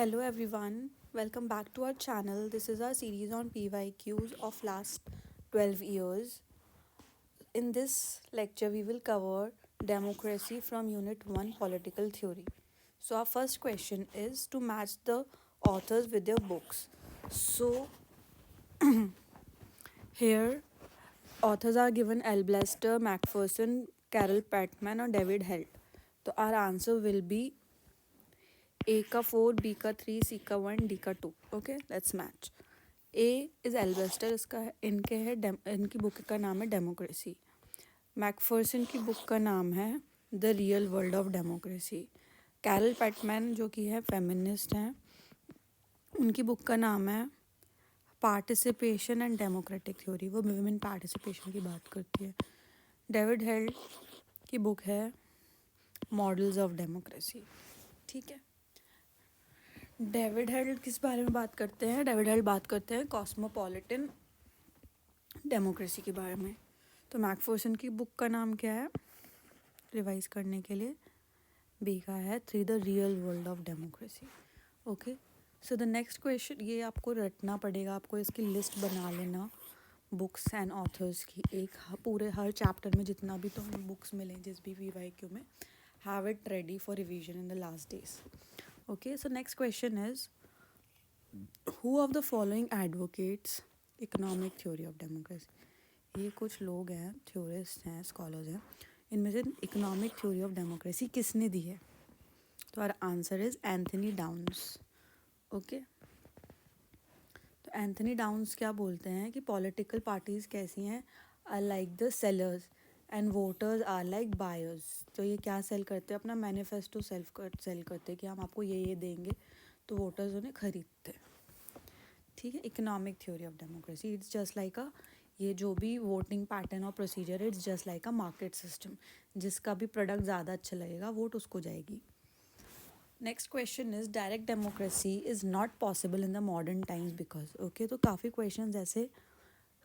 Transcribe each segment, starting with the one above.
Hello everyone, welcome back to our channel. This is our series on PYQs of last 12 years. In this lecture, we will cover democracy from Unit 1 Political Theory. So, our first question is to match the authors with their books. So, here authors are given Alblaster, Macpherson, Carol Patman, or David Helt. So, our answer will be A का 4, B का 3, C का 1, D का 2. Okay, let's match. A is alabaster, इसका इनकी book का नाम है democracy. Macpherson की बुक का नाम है the real world of democracy. Carole Pateman जो कि है फेमिनिस्ट हैं, उनकी बुक का नाम है पार्टिसिपेशन एंड डेमोक्रेटिक थ्योरी. वो विमेन पार्टिसिपेशन की बात करती है. डेविड हेल्ड की बुक है मॉडल्स ऑफ डेमोक्रेसी. ठीक है. डेविड हेल्ड किस बारे में बात करते हैं? डेविड हेल्ड बात करते हैं कॉस्मोपॉलिटन डेमोक्रेसी के बारे में. तो मैकफर्सन की बुक का नाम क्या है रिवाइज करने के लिए? बी का है three the real world of democracy. Okay, so the next question, ये आपको रटना पड़ेगा, आपको इसकी लिस्ट बना लेना बुक्स एंड ऑथर्स की. एक पूरे हर चैप्टर में जितना भी तो हमें बुक्स मिलें जिस भी PYQ में, have it ready for revision in the last days. Okay, so next question is who of the following advocates economic theory of democracy. ये कुछ लोग हैं, थ्योरिस्ट हैं, स्कॉलर्स हैं, इनमें से इकोनॉमिक थ्योरी ऑफ डेमोक्रेसी किसने दी है? तो our answer is Anthony Downs. Okay, तो एंथनी डाउन्स क्या बोलते हैं कि पॉलिटिकल पार्टीज कैसी हैं, are like the sellers and voters are like buyers. तो ये क्या सेल करते हैं? अपना मैनिफेस्टो सेल करते हैं कि हम आपको ये देंगे, तो वोटर्स उन्हें खरीदते हैं. ठीक है. Economic theory of democracy, it's just like अ, ये जो भी वोटिंग पैटर्न और procedure, it's just like a market system. जिसका भी प्रोडक्ट ज़्यादा अच्छा लगेगा वोट उसको जाएगी. Next question is direct democracy is not possible in the modern times because. Okay, तो काफ़ी क्वेश्चन ऐसे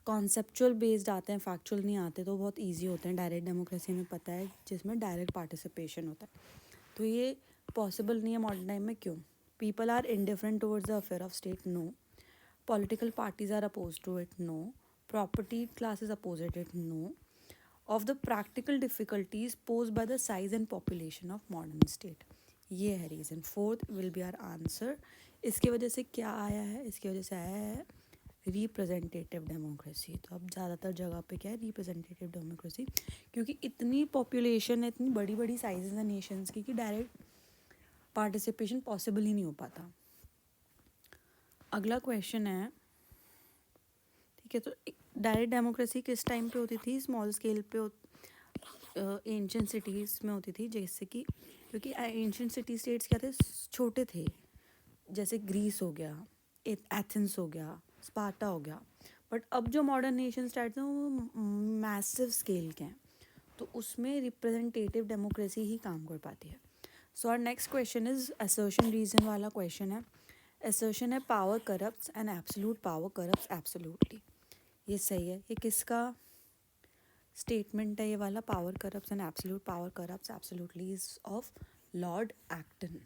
कॉन्सेप्चुअल बेस्ड आते हैं, फैक्चुअल नहीं आते, तो बहुत ईजी होते हैं. डायरेक्ट डेमोक्रेसी में पता है जिसमें डायरेक्ट पार्टिसिपेशन होता है. तो ये पॉसिबल नहीं है मॉडर्न टाइम में. क्यों? People are indifferent towards the affair of state. No. Political parties are opposed to it. No. Property class is opposed it. No. Of the practical difficulties posed by the size and population of modern state. ये है reason. Fourth will be our answer. इसकी वजह से क्या आया है? इसकी वजह से आया है रिप्रेजेंटेटिव डेमोक्रेसी. तो अब ज़्यादातर जगह पे क्या है? Representative democracy. क्योंकि इतनी पॉपुलेशन है, इतनी बड़ी बड़ी साइजेस हैं नेशंस की, कि डायरेक्ट पार्टिसिपेशन पॉसिबल ही नहीं हो पाता. अगला क्वेश्चन है, ठीक है, तो डायरेक्ट डेमोक्रेसी किस टाइम पे होती थी? स्मॉल स्केल पे एंशिएंट सिटीज़ में होती थी. जैसे कि क्योंकि एंशिएंट सिटी स्टेट्स क्या थे? छोटे थे. जैसे ग्रीस हो गया, एथेंस हो गया, स्पार्टा हो गया. बट अब जो मॉडर्न नेशन स्टेट्स हैं वो मैसिव स्केल के हैं, तो उसमें रिप्रेजेंटेटिव डेमोक्रेसी ही काम कर पाती है. So our next question is assertion reason वाला क्वेश्चन है. असर्शन है power corrupts and absolute power corrupts absolutely. ये सही है. ये किसका स्टेटमेंट है ये वाला? Power corrupts and absolute power corrupts absolutely is of Lord Acton.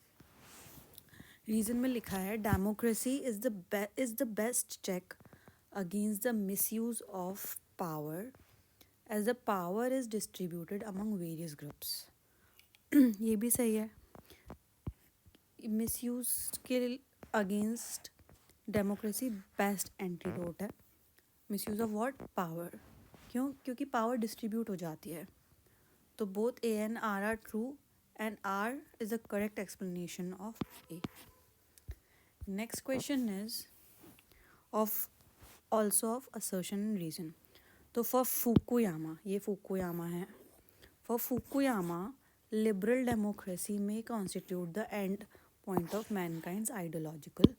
Reason में लिखा है democracy is the best check against the misuse of power as the power is distributed among various groups. ये भी सही है. मिसयूज के against democracy best antidote है. Misuse of what? Power. क्यों? क्योंकि पावर डिस्ट्रीब्यूट हो जाती है. तो both A and R R true and R is the correct explanation of A. Next question is of also of assertion and reason. तो for Fukuyama, ये Fukuyama है, for Fukuyama liberal democracy में constitute the end point of mankind's ideological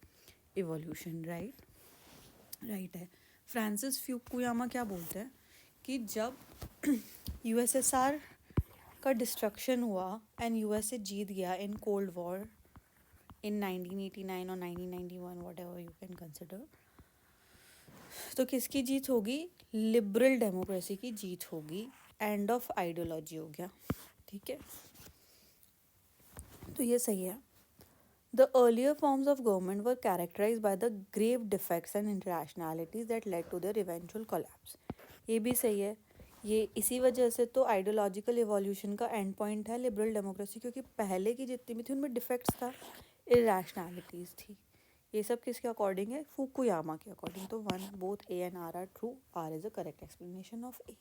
evolution. Right है. Francis Fukuyama क्या बोलते हैं कि जब USSR का डिस्ट्रक्शन हुआ एंड USA जीत गया इन कोल्ड वॉर इन 1989 और 1991, what ever you can consider, तो किसकी जीत होगी? लिबरल डेमोक्रेसी की जीत होगी. एंड ऑफ आइडियोलॉजी हो गया. ठीक है, तो ये सही है. The earlier forms of government were characterized by the grave defects and irrationalities that led to their eventual collapse. ये भी सही है. ये इसी वजह से तो आइडियोलॉजिकल इवोल्यूशन का एंड पॉइंट है लिबरल डेमोक्रेसी, क्योंकि पहले की जितनी भी थी उनमें डिफेक्ट्स था, इरेशनैलिटीज़ थी. ये सब किसके अकॉर्डिंग है? फुकुयामा के अकॉर्डिंग. तो one both A and R true. R is a correct explanation of A.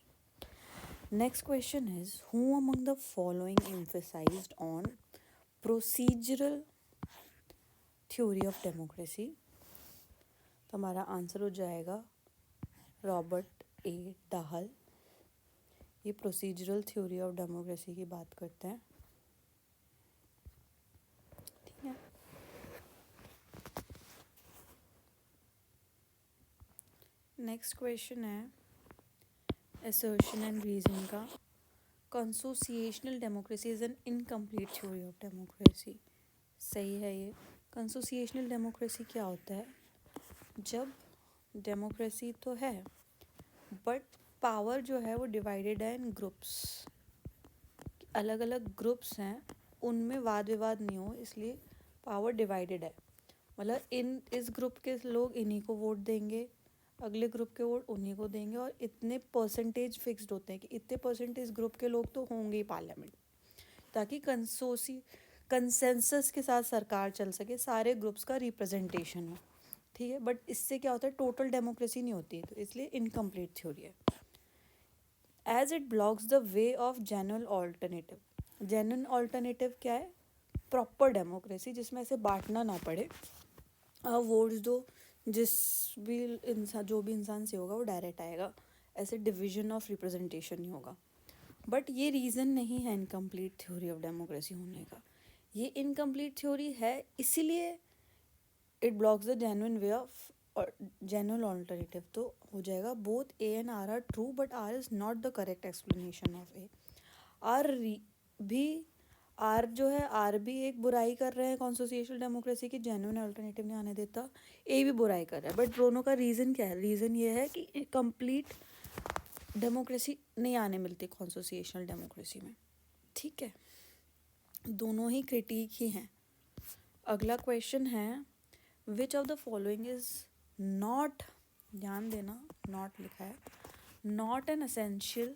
Next question is who among the following emphasised on procedural theory of democracy. तो हमारा आंसर हो जाएगा रॉबर्ट ए डाहल. ये procedural theory of democracy की बात करते हैं. ठीक है. नेक्स्ट क्वेश्चन है assertion and reason का. Consociational democracy is an incomplete theory of democracy. सही है ये. कंसोसिएशनल डेमोक्रेसी क्या होता है? जब डेमोक्रेसी तो है बट पावर जो है वो डिवाइडेड है इन ग्रुप्स. अलग अलग ग्रुप्स हैं, उनमें वाद विवाद नहीं हो, इसलिए पावर डिवाइडेड है. मतलब इस ग्रुप के लोग इन्हीं को वोट देंगे, अगले ग्रुप के वोट उन्हीं को देंगे, और इतने परसेंटेज फिक्स्ड होते हैं कि इतने परसेंटेज ग्रुप के लोग तो होंगे ही पार्लियामेंट, ताकि कंसेंसस के साथ सरकार चल सके, सारे ग्रुप्स का रिप्रेजेंटेशन हो. ठीक है. बट इससे क्या होता है? टोटल डेमोक्रेसी नहीं होती, तो इसलिए इनकम्प्लीट थ्योरी है. As it blocks the way of genuine alternative. Genuine alternative क्या है? प्रॉपर डेमोक्रेसी, जिसमें ऐसे बांटना ना पड़े. वोट्स दो, जिस भी इंसान जो भी इंसान से होगा वो डायरेक्ट आएगा, ऐसे डिवीजन ऑफ रिप्रेजेंटेशन नहीं होगा. बट ये रीज़न नहीं है इनकम्प्लीट थ्योरी ऑफ डेमोक्रेसी होने का. ये इनकम्प्लीट थ्योरी है इसीलिए it blocks the genuine way of genuine alternative. तो हो जाएगा both A and R true, but R is not the correct explanation of A. R भी आर जो है, आर भी एक बुराई कर रहे हैं कॉन्स्टिट्यूशनल डेमोक्रेसी की, जेन्युइन अल्टरनेटिव नहीं आने देता. ए भी बुराई कर रहा है, बट दोनों का रीज़न क्या है? रीज़न ये है कि कंप्लीट डेमोक्रेसी नहीं आने मिलती कॉन्स्टिट्यूशनल डेमोक्रेसी में. ठीक है. दोनों ही क्रिटिक ही हैं. अगला क्वेश्चन है विच of the following is not, ध्यान देना नॉट लिखा है, not an essential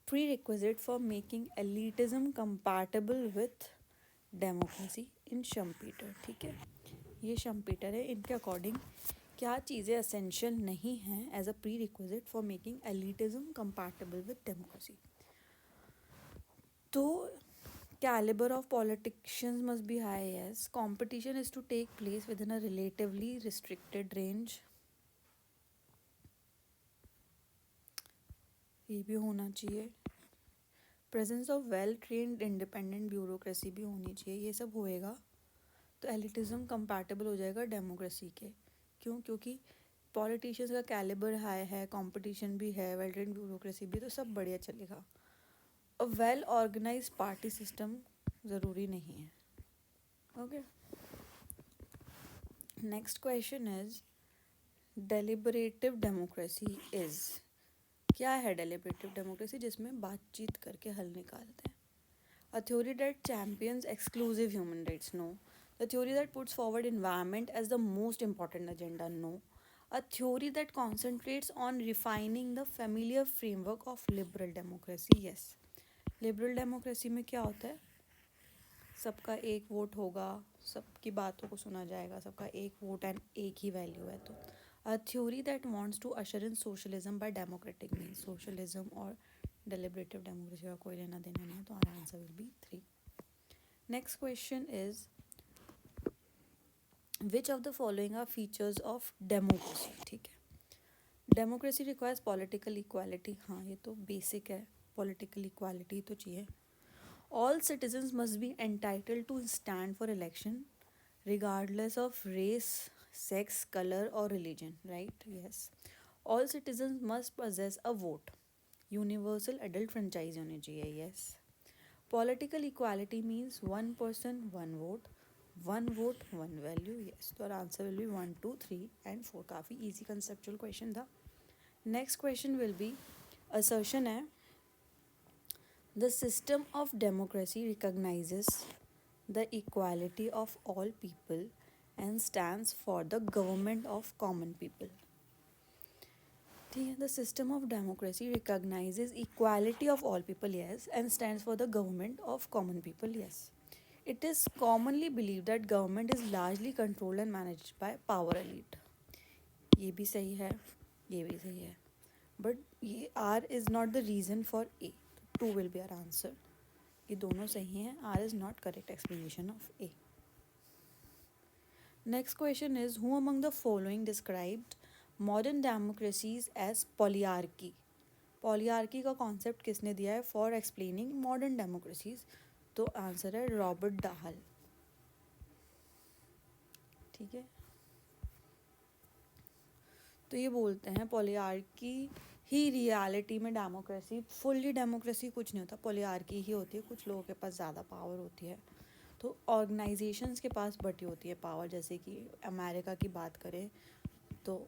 prerequisite for making elitism compatible with democracy in Schumpeter. ठीक है. ये शम्पीटर है. इनके अकॉर्डिंग क्या चीज़ें असेंशियल नहीं हैं as a prerequisite for making elitism compatible with democracy. तो caliber of politicians must be high. Yes. Competition is to take place within a relatively restricted range. ये भी होना चाहिए. Presence of well trained independent bureaucracy भी होनी चाहिए. ये सब होएगा तो एलिटिज्म कंपैटिबल हो जाएगा डेमोक्रेसी के. क्यों? क्योंकि पॉलिटिशियंस का कैलिबर हाई है, कंपटीशन भी है, वेल ट्रेन्ड ब्यूरोक्रेसी भी, तो सब बढ़िया चलेगा. A well organise party system ज़रूरी नहीं है. Okay. Next question is deliberative democracy is. क्या है डेलिबरेटिव डेमोक्रेसी? जिसमें बातचीत करके हल निकालते हैं. A theory that champions exclusive human rights? No. The theory that puts forward environment as the most important agenda? No. A theory that concentrates on refining the familiar framework of liberal democracy? Yes. Liberal democracy में क्या होता है? सबका एक vote होगा, सबकी बातों को सुना जाएगा, सबका एक वोट एंड एक ही वैल्यू है. तो a theory that wants to usher in socialism by democratic means. Socialism और deliberative democracy का कोई लेना देना नहीं है, तो our answer will be 3. Next question is which of the following are features of democracy? ठीक है. Democracy requires political equality. हाँ, ये तो basic है. Political equality तो चाहिए. All citizens must be entitled to stand for election regardless of race, sex, color or religion. Right? Yes. All citizens must possess a vote. Universal adult franchise होनी चाहिए. Yes. Political equality means one person, one vote, one value. Yes. तो our answer will be 1, 2, 3 and 4. काफ़ी easy conceptual question था. Next question will be assertion है the system of democracy recognizes the equality of all people and stands for the government of common people. ठीक है, the system of democracy recognizes equality of all people, yes, and stands for the government of common people, yes. It is commonly believed that government is largely controlled and managed by power elite. ये भी सही है, ये भी सही है, but ये R is not the reason for A. 2 will be our answer. ये दोनों सही हैं. R is not correct explanation of A. Next question is, who among the following described modern democracies as polyarchy? पॉलीआर्की का concept किसने दिया है for explaining modern democracies? तो answer है रॉबर्ट डाहल. ठीक है, तो ये बोलते हैं पॉलीआर्की ही रियलिटी में डेमोक्रेसी, फुल्ली डेमोक्रेसी कुछ नहीं होता, पॉलीआर्की ही होती है. कुछ लोगों के पास ज़्यादा पावर होती है, तो ऑर्गेनाइजेशंस के पास बटी होती है पावर. जैसे कि अमेरिका की बात करें तो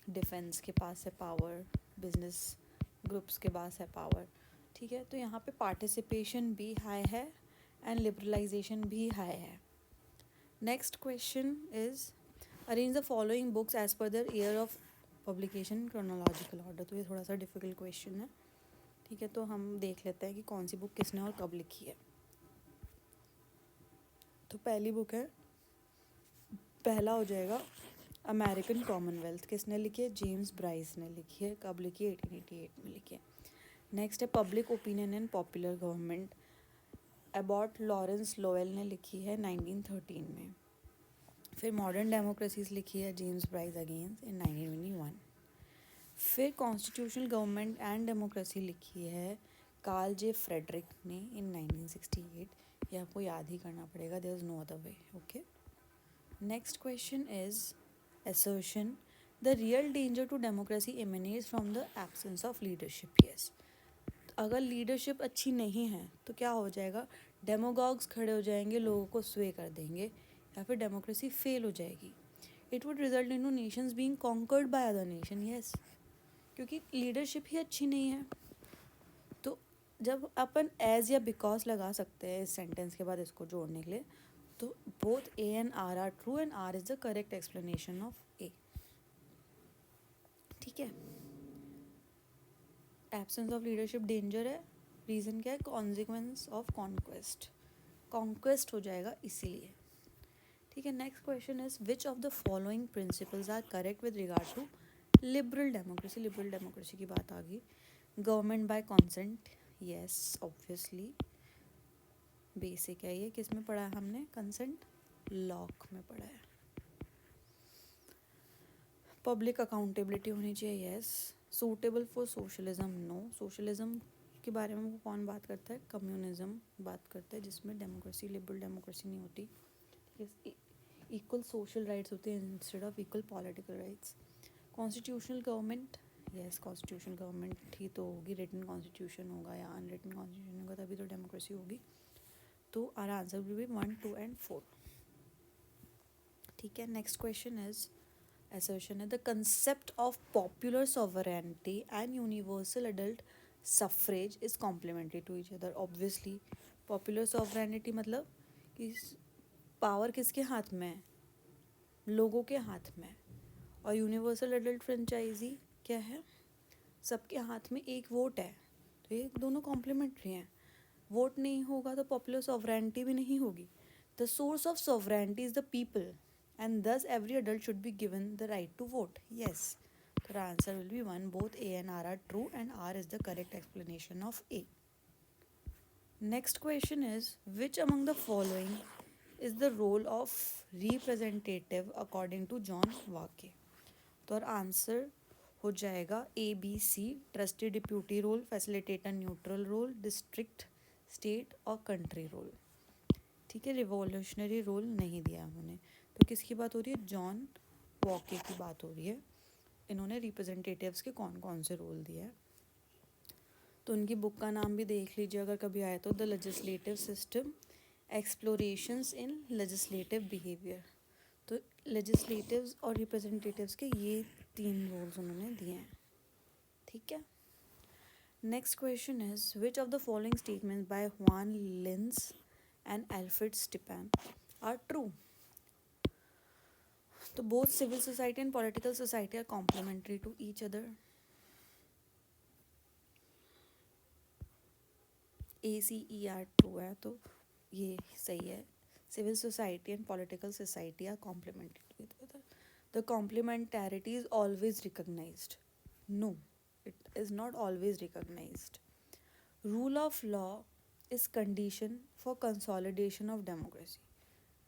डिफेंस के पास है पावर, बिजनेस ग्रुप्स के पास है पावर. ठीक है, तो यहाँ पे पार्टिसिपेशन भी हाई है एंड लिबरलाइजेशन भी हाई है. Next question is, arrange the following books as per the year of publication chronological order. तो ये थोड़ा सा डिफिकल्ट क्वेश्चन है. ठीक है, तो हम देख लेते हैं कि कौन सी बुक किसने और कब लिखी है. तो पहली बुक है, पहला हो जाएगा अमेरिकन कॉमनवेल्थ. किसने लिखी है? जेम्स ब्राइस ने लिखी है. कब लिखी है? 1888 में लिखी है. नेक्स्ट है public opinion and popular government. Abbott Lawrence Lowell ने लिखी है 1913 में. फिर मॉडर्न डेमोक्रेसीज लिखी है जेम्स ब्राइस अगेन इन 1921. फिर कॉन्स्टिट्यूशनल गवर्नमेंट एंड डेमोक्रेसी लिखी है कार्ल जे फ्रेडरिक ने इन 1968. ये आपको याद ही करना पड़ेगा, there is no other way. Okay, next question is assertion, the real danger to democracy emanates from the absence of leadership. Yes, अगर लीडरशिप अच्छी नहीं है तो क्या हो जाएगा? डेमोगॉग्स खड़े हो जाएंगे, लोगों को स्वे कर देंगे, या फिर डेमोक्रेसी फेल हो जाएगी. It would result in nations being conquered by other nation. Yes, क्योंकि लीडरशिप ही अच्छी नहीं है. तो जब अपन एज या बिकॉज लगा सकते हैं इस सेंटेंस के बाद इसको जोड़ने के लिए, तो both A and R are true and R is the correct explanation of A. ठीक है, एब्सेंस ऑफ लीडरशिप डेंजर है. रीज़न क्या है? Consequence of conquest. कॉन्क्वेस्ट हो जाएगा इसीलिए. ठीक है, next question is, which of the following principles are correct with regard to liberal democracy. Liberal democracy की बात आ गई. Government by consent, yes obviously basic है. ये किस में पढ़ा है हमने? कंसेंट लॉक में पढ़ा है. पब्लिक अकाउंटेबिलिटी होनी चाहिए, yes. Suitable for socialism, no. Socialism के बारे में वो कौन बात करता है? कम्युनिज्म बात करता है, जिसमें डेमोक्रेसी, लिबरल डेमोक्रेसी नहीं होती. इक्वल सोशल राइट्स होते हैं instead of equal political rights. Constitutional government, yes constitutional government ही तो होगी. रिटन कॉन्स्टिट्यूशन होगा या अनरिटन कॉन्स्टिट्यूशन होगा तभी तो डेमोक्रेसी होगी. तो our answer will be 1, 2 and 4. ठीक है, नेक्स्ट क्वेश्चन इज, assertion है, the concept of popular sovereignty and universal adult suffrage is complementary to each other. obviously popular sovereignty मतलब कि पावर किसके हाथ में है? लोगों के हाथ में. और यूनिवर्सल एडल्ट फ्रेंचाइजी क्या है? सबके हाथ में एक वोट है. तो ये दोनों कॉम्प्लीमेंट्री हैं. वोट नहीं होगा तो पॉपुलर सॉवरेनिटी भी नहीं होगी. The source of sovereignty is the people and thus every adult should be given the right to vote. Yes, the answer will be 1. Both A and R are true and R is the correct explanation of A. Next question is, which among the following is the role of representative according to John Locke? तो और answer हो जाएगा A, B, C. Trustee deputy role, facilitator neutral role, district state और country role. ठीक है, revolutionary role नहीं दिया उन्होंने. तो किसकी बात हो रही है? जॉन वॉके की बात हो रही है. इन्होंने रिप्रेजेंटेटिव्स के कौन कौन से रोल दिए हैं, तो उनकी बुक का नाम भी देख लीजिए अगर कभी आए तो. The legislative system, explorations in legislative behaviour. तो लेजिस्लेटिव्स और रिप्रेजेंटेटिव्स के ये 3 रोल्स उन्होंने दिए हैं. ठीक है, next question is, which of the following statements by Juan Linz and Alfred Stepan are true. So both civil society and political society are complementary to each other. ACER true है तो ये सही है. Civil society and political society are complementary to each other. The complementarity is always recognized. No, it is not always recognized. Rule of law is condition for consolidation of democracy.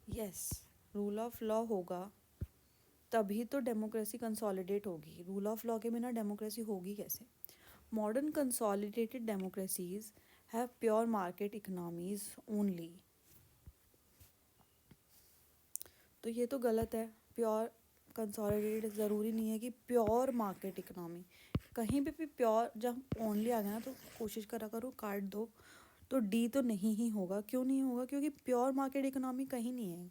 Yes, rule of law होगा तभी तो democracy consolidate होगी. Rule of law के बिना democracy होगी कैसे? Modern consolidated democracies have pure market economies only. तो ये तो गलत है. प्योर कंसोलिडेटेड ज़रूरी नहीं है कि प्योर मार्केट इकोनॉमी. कहीं भी प्योर जब ओनली आ गया ना तो कोशिश करा करो काट दो. तो डी तो नहीं ही होगा. क्यों नहीं होगा? क्योंकि प्योर मार्केट इकोनॉमी कहीं नहीं है.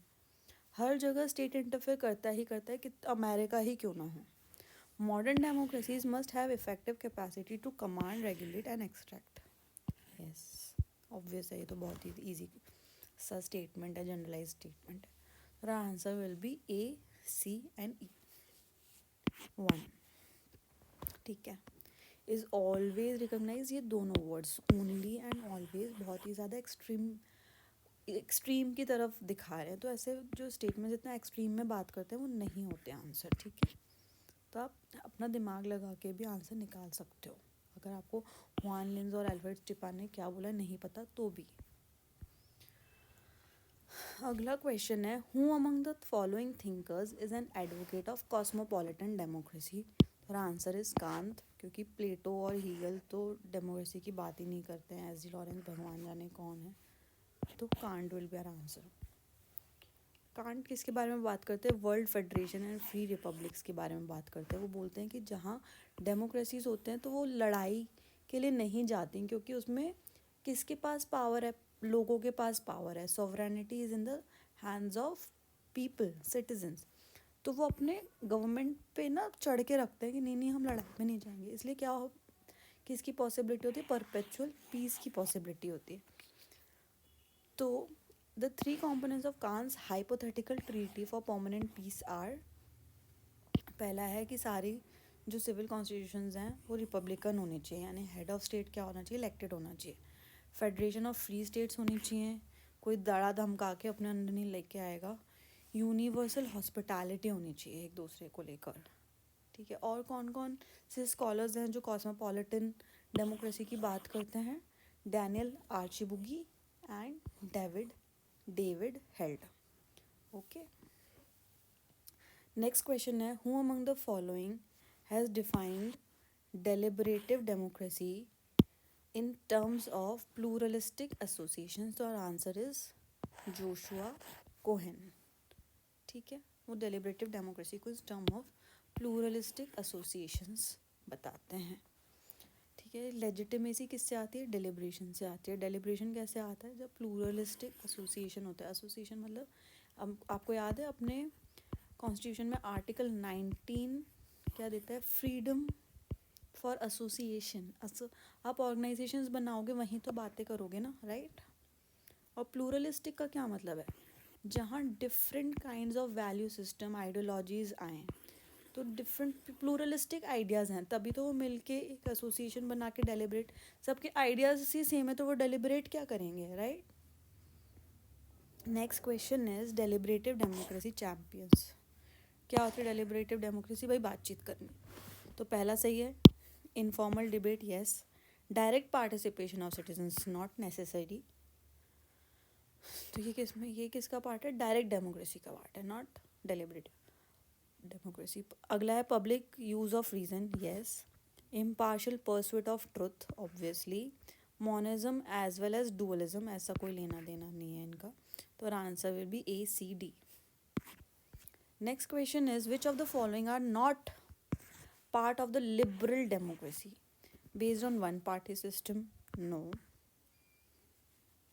हर जगह स्टेट इंटरफेयर करता है कि अमेरिका ही क्यों ना हो. Modern democracies must have effective capacity to command, regulate and extract. Yes, obvious है. ये तो बहुत ही ईजी सा स्टेटमेंट है, जनरलाइज स्टेटमेंट है. तो answer will be A, C and E. 1. ठीक है. इज ऑलवेज रिकॉग्नाइज, ये दोनों वर्ड्स ओनली एंड ऑलवेज बहुत ही ज़्यादा एक्सट्रीम की तरफ दिखा रहे हैं. तो ऐसे जो स्टेटमेंट जितना एक्सट्रीम में बात करते हैं वो नहीं होते आंसर. ठीक है. तो आप अपना दिमाग लगा के भी आंसर निकाल सकते हो. अगर आपको हुआन लिन्स और एल्फ्रेड स्टेपन ने क्या बोला नहीं पता तो भी. अगला क्वेश्चन है, who among the following thinkers is an advocate of cosmopolitan democracy. और आंसर इज कांत, क्योंकि प्लेटो और हीगल तो डेमोक्रेसी की बात ही नहीं करते हैं. एस डी लॉरेंस भगवान जाने कौन है. तो Kant will be our answer. Kant किसके बारे में बात करते हैं? World federation and free republics के बारे में बात करते हैं. वो बोलते हैं कि जहाँ डेमोक्रेसीज होते हैं तो वो लड़ाई के लिए नहीं जाती, क्योंकि उसमें किसके पास पावर है? लोगों के पास पावर है. Sovereignty is in the hands of people, citizens. तो वो अपने गवर्नमेंट पे ना चढ़ के रखते हैं कि नहीं हम लड़ाई में नहीं जाएंगे. इसलिए क्या हो, किसकी पॉसिबिलिटी होती है? परपेचुअल पीस की पॉसिबिलिटी होती है. तो the 3 components of Kant's hypothetical treaty for permanent peace are, पहला है कि सारी जो सिविल कॉन्स्टिट्यूशंस हैं वो रिपब्लिकन होनी चाहिए, यानी हेड ऑफ स्टेट क्या होना चाहिए? इलेक्टेड होना चाहिए. फेडरेशन ऑफ फ्री स्टेट्स होनी चाहिए, कोई दड़ा धमका के अपने अंदर नहीं लेके आएगा. यूनिवर्सल हॉस्पिटैलिटी होनी चाहिए एक दूसरे को लेकर. ठीक है. और कौन कौन से स्कॉलर्स हैं जो कॉस्मोपॉलिटन डेमोक्रेसी की बात करते हैं? Daniele Archibugi and David Held. Okay. Next question है, who among the following has defined deliberative democracy in terms of pluralistic associations. तो our answer is Joshua Cohen. ठीक है. वो deliberative democracy को इस term of pluralistic associations बताते हैं. ठीक है. लेजिटिमेसी किससे आती है? डेलिब्रेशन से आती है. डेलिब्रेशन कैसे आता है? जब प्लूरलिस्टिक एसोसिएशन होता है. एसोसिएशन मतलब अब आपको याद है अपने कॉन्स्टिट्यूशन में आर्टिकल 19 क्या देता है? Freedom for association. आप ऑर्गेनाइजेशंस बनाओगे वहीं तो बातें करोगे ना, राइट. और प्लूरलिस्टिक का क्या मतलब है? जहाँ different kinds of value system, ideologies आएँ, तो डिफरेंट प्लूरलिस्टिक आइडियाज़ हैं, तभी तो वो मिलके एक एसोसिएशन बना के डेलिब्रेट. सबके आइडियाज़ ही सेम है तो वो डेलिब्रेट क्या करेंगे, right. Next question is deliberative democracy champions. क्या होती है डेलिब्रेटिव डेमोक्रेसी? भाई बातचीत करनी. तो पहला सही है. Informal debate, yes. Direct participation of citizens, not necessary. तो ये किसका पार्ट है? डायरेक्ट डेमोक्रेसी का पार्ट है, नॉट डेलिब्रेटिव डेमोक्रेसी. अगला है public use of reason, yes. Impartial pursuit of truth, obviously. Monism as well as dualism, ऐसा कोई लेना देना नहीं है इनका. तो answer will be A, C, D. Next question is which of the following are not part of the liberal democracy based on one party system? No.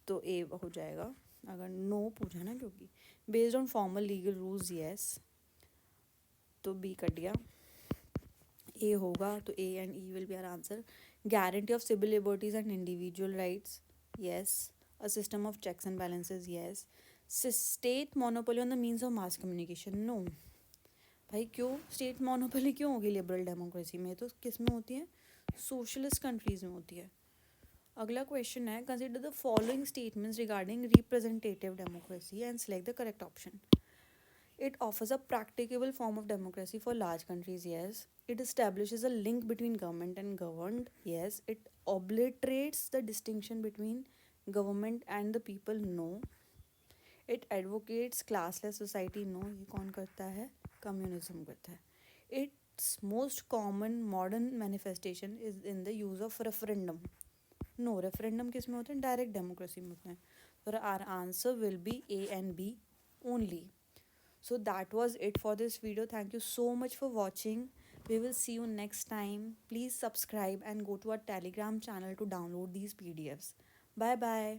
तो A हो जाएगा अगर नो पूछा ना, क्योंकि based on formal legal rules, yes. तो B cut गया. A होगा तो A and E will be our answer. Guarantee of civil liberties and individual rights, yes. A system of checks and balances, yes. State monopoly on the means of mass communication, no. भाई क्यों state monopoly क्यों होगी liberal democracy में? तो किस में होती है? सोशलिस्ट कंट्रीज में होती है. अगला क्वेश्चन है, consider the following statements regarding representative democracy and select the correct option. It offers a practicable form of democracy for large countries, yes. It establishes a link between government and governed, yes. It obliterates the distinction between government and the people, no. It advocates classless society, no. ये कौन करता है? Communism करता है. Its most common modern manifestation is in the use of referendum. No, referendum किस में होते हैं? Direct democracy में होते हैं. So our answer will be A and B only. So that was it for this video. Thank you so much for watching. We will see you next time. Please subscribe and go to our Telegram channel to download these PDFs. Bye bye.